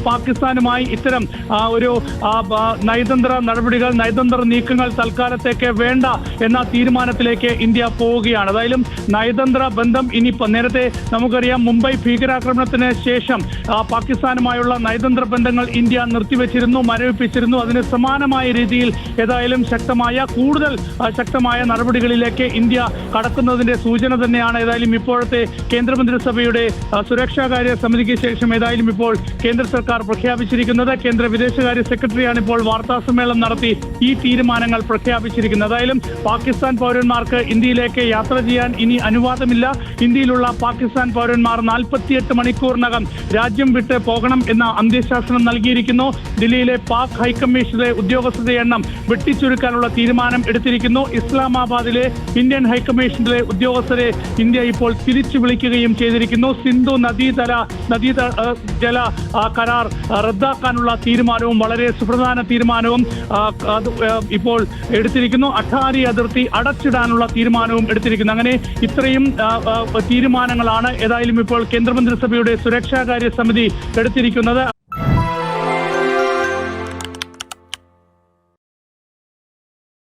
പാകിസ്ഥാനുമായി ഇത്തരം ഒരു നയതന്ത്ര നടപടികൾ, നയതന്ത്ര നീക്കങ്ങൾ തൽക്കാലത്തേക്ക് വേണ്ട എന്ന തീരുമാനത്തിലേക്ക് ഇന്ത്യ പോവുകയാണ്. അതായാലും നയതന്ത്ര ബന്ധം ഇനിയിപ്പോൾ നേരത്തെ നമുക്കറിയാം, മുംബൈ ഭീകരാക്രമണത്തിന് ശേഷം പാകിസ്ഥാനുമായുള്ള നയതന്ത്ര ബന്ധങ്ങൾ ഇന്ത്യ നിർത്തിവെച്ചിരുന്നു, മരവിപ്പിച്ചിരുന്നു. അതിന് സമാനമായ രീതിയിൽ ഏതായാലും കൂടുതൽ ശക്തമായ നടപടികളിലേക്ക് ഇന്ത്യ കടക്കുന്നതിന്റെ സൂചന തന്നെയാണ് ഏതായാലും ഇപ്പോഴത്തെ കേന്ദ്രമന്ത്രിസഭയുടെ സുരക്ഷാകാര്യ സമിതിക്ക് ശേഷം ഏതായാലും ഇപ്പോൾ കേന്ദ്ര സർക്കാർ പ്രഖ്യാപിച്ചിരിക്കുന്നത്. കേന്ദ്ര വിദേശകാര്യ സെക്രട്ടറിയാണ് ഇപ്പോൾ വാർത്താ സമ്മേളനം നടത്തി ഈ തീരുമാനങ്ങൾ പ്രഖ്യാപിച്ചിരിക്കുന്നത്. ഏതായാലും പാകിസ്ഥാൻ പൗരന്മാർക്ക് ഇന്ത്യയിലേക്ക് യാത്ര ചെയ്യാൻ ഇനി അനുവാദമില്ല. ഇന്ത്യയിലുള്ള പാകിസ്ഥാൻ പൗരന്മാർ 48 മണിക്കൂറിനകം രാജ്യം വിട്ട് പോകണം എന്ന അന്ത്യശാസനം നൽകിയിരിക്കുന്നു. ദില്ലിയിലെ പാക് ഹൈക്കമ്മീഷനിലെ ഉദ്യോഗസ്ഥരുടെ എണ്ണം വെട്ടിച്ചുരുക്കാനുള്ള തീരുമാനം എടുത്തിരിക്കുന്നു. ഇസ്ലാമാബാദിലെ ഇന്ത്യൻ ഹൈക്കമ്മീഷനിലെ ഉദ്യോഗസ്ഥരെ ഇന്ത്യ ഇപ്പോൾ തിരിച്ചു വിളിക്കുകയും ചെയ്തിരിക്കുന്നു. സിന്ധു നദീജല കരാർ റദ്ദാക്കാനുള്ള തീരുമാനവും വളരെ സുപ്രധാന തീരുമാനവും ഇപ്പോൾ എടുത്തിരിക്കുന്നു. അട്ടാരി അതിർത്തി അടച്ചിടാനുള്ള തീരുമാനവും എടുത്തിരിക്കുന്നു. അങ്ങനെ ഇത്രയും തീരുമാനങ്ങളാണ് ഏതായാലും ഇപ്പോൾ കേന്ദ്രമന്ത്രിസഭയുടെ സുരക്ഷാകാര്യ സമിതി എടുത്തിരിക്കുന്നത്.